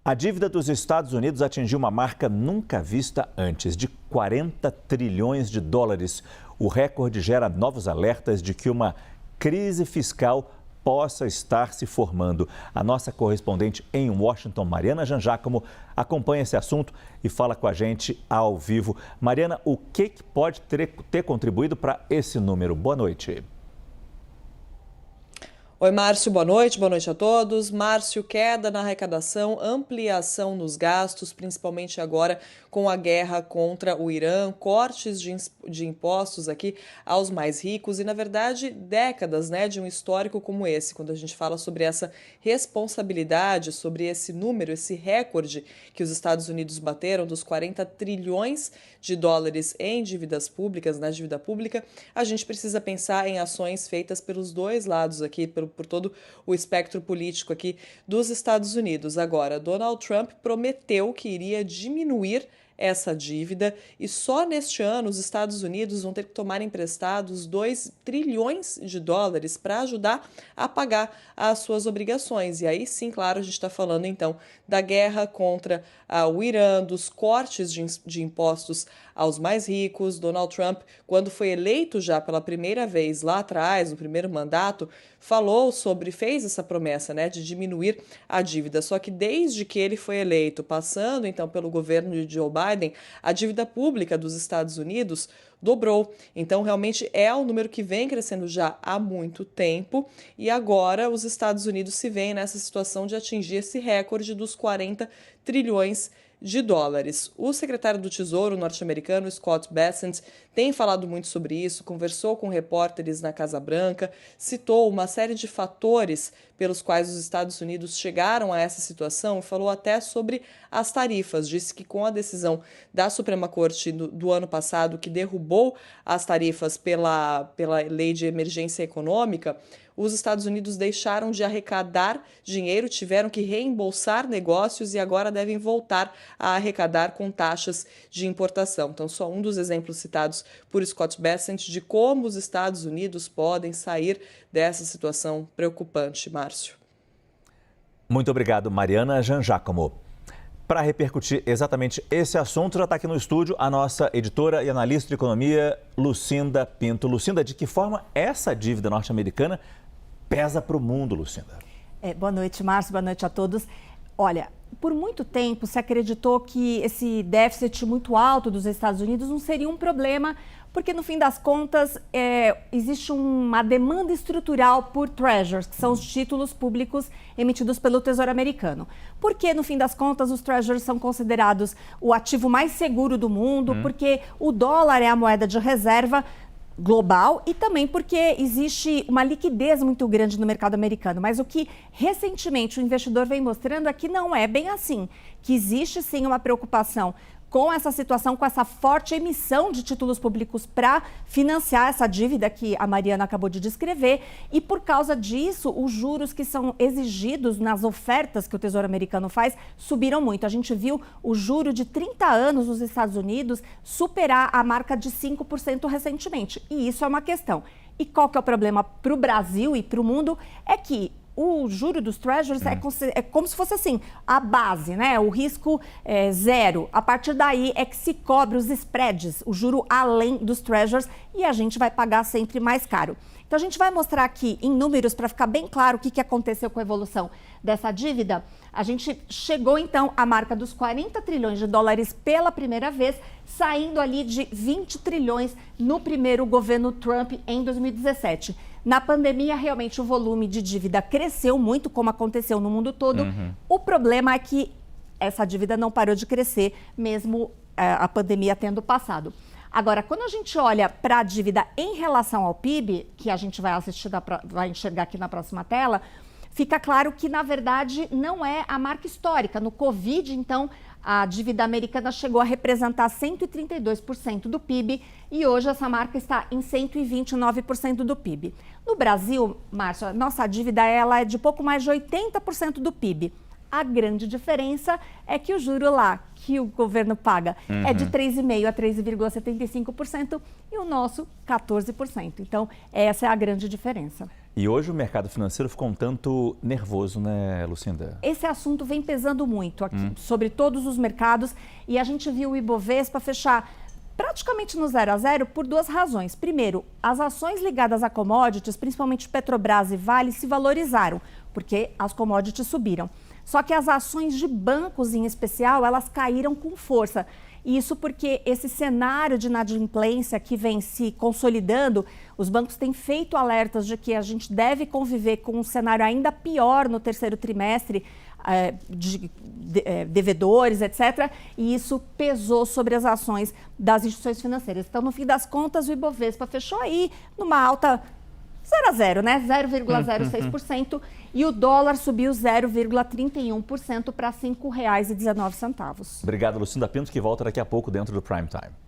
A dívida dos Estados Unidos atingiu uma marca nunca vista antes, de 40 trilhões de dólares. O recorde gera novos alertas de que uma crise fiscal possa estar se formando. A nossa correspondente em Washington, Mariana Jangiacomo, acompanha esse assunto e fala com a gente ao vivo. Mariana, o que pode ter contribuído para esse número? Boa noite. Oi, Márcio, boa noite a todos. Márcio, queda na arrecadação, ampliação nos gastos, principalmente agora com a guerra contra o Irã, cortes de impostos aqui aos mais ricos e, na verdade, décadas, de um histórico como esse, quando a gente fala sobre essa responsabilidade, sobre esse número, esse recorde que os Estados Unidos bateram dos 40 trilhões de dólares em dívidas públicas, na dívida pública, a gente precisa pensar em ações feitas pelos dois lados aqui, por todo o espectro político aqui dos Estados Unidos. Agora, Donald Trump prometeu que iria diminuir essa dívida e só neste ano os Estados Unidos vão ter que tomar emprestados 2 trilhões de dólares para ajudar a pagar as suas obrigações. E aí sim, claro, a gente está falando então da guerra contra o Irã, dos cortes de impostos aos mais ricos. Donald Trump, quando foi eleito já pela primeira vez lá atrás, no primeiro mandato, fez essa promessa, de diminuir a dívida. Só que desde que ele foi eleito, passando então pelo governo de Joe Biden, a dívida pública dos Estados Unidos dobrou. Então, realmente é um número que vem crescendo já há muito tempo e agora os Estados Unidos se veem nessa situação de atingir esse recorde dos 40 trilhões de dólares. O secretário do Tesouro norte-americano, Scott Bessent, tem falado muito sobre isso, conversou com repórteres na Casa Branca, citou uma série de fatores pelos quais os Estados Unidos chegaram a essa situação e falou até sobre as tarifas. Disse que com a decisão da Suprema Corte do ano passado, que derrubou as tarifas pela lei de emergência econômica, os Estados Unidos deixaram de arrecadar dinheiro, tiveram que reembolsar negócios e agora devem voltar a arrecadar com taxas de importação. Então, só um dos exemplos citados por Scott Bessent de como os Estados Unidos podem sair dessa situação preocupante, Márcio. Muito obrigado, Mariana Jangiacomo. Para repercutir exatamente esse assunto, já está aqui no estúdio a nossa editora e analista de economia, Lucinda Pinto. Lucinda, de que forma essa dívida norte-americana pesa para o mundo, Lucinda? Boa noite, Márcio. Boa noite a todos. Olha, por muito tempo se acreditou que esse déficit muito alto dos Estados Unidos não seria um problema, porque no fim das contas existe uma demanda estrutural por treasuries, que são os títulos públicos emitidos pelo Tesouro Americano. Porque no fim das contas os treasuries são considerados o ativo mais seguro do mundo, porque o dólar é a moeda de reserva global e também porque existe uma liquidez muito grande no mercado americano. Mas o que recentemente o investidor vem mostrando é que não é bem assim, que existe sim uma preocupação com essa situação, com essa forte emissão de títulos públicos para financiar essa dívida que a Mariana acabou de descrever. E por causa disso, os juros que são exigidos nas ofertas que o Tesouro Americano faz subiram muito. A gente viu o juro de 30 anos nos Estados Unidos superar a marca de 5% recentemente. E isso é uma questão. E qual que é o problema para o Brasil e para o mundo? É que o juro dos treasuries é como se fosse assim, a base, o risco é zero. A partir daí é que se cobre os spreads, o juro além dos treasuries, e a gente vai pagar sempre mais caro. Então a gente vai mostrar aqui em números para ficar bem claro o que aconteceu com a evolução dessa dívida. A gente chegou então à marca dos 40 trilhões de dólares pela primeira vez, saindo ali de 20 trilhões no primeiro governo Trump em 2017. Na pandemia, realmente, o volume de dívida cresceu muito, como aconteceu no mundo todo. O problema é que essa dívida não parou de crescer, mesmo a pandemia tendo passado. Agora, quando a gente olha para a dívida em relação ao PIB, que a gente vai enxergar aqui na próxima tela, fica claro que, na verdade, não é a marca histórica. No Covid, então, a dívida americana chegou a representar 132% do PIB e hoje essa marca está em 129% do PIB. No Brasil, Márcio, a nossa dívida ela é de pouco mais de 80% do PIB. A grande diferença é que o juro lá que o governo paga é de 3,5% a 3,75% e o nosso 14%. Então, essa é a grande diferença. E hoje o mercado financeiro ficou um tanto nervoso, né, Lucinda? Esse assunto vem pesando muito aqui sobre todos os mercados e a gente viu o Ibovespa fechar praticamente no 0 a 0 por duas razões. Primeiro, as ações ligadas a commodities, principalmente Petrobras e Vale, se valorizaram, porque as commodities subiram. Só que as ações de bancos, em especial, elas caíram com força. Isso porque esse cenário de inadimplência que vem se consolidando, os bancos têm feito alertas de que a gente deve conviver com um cenário ainda pior no terceiro trimestre, devedores, etc. E isso pesou sobre as ações das instituições financeiras. Então, no fim das contas, o Ibovespa fechou aí numa alta 0 a 0, né? 0,06%. E o dólar subiu 0,31% para R$ 5,19. Obrigado, Lucinda Pinto, que volta daqui a pouco dentro do Prime Time.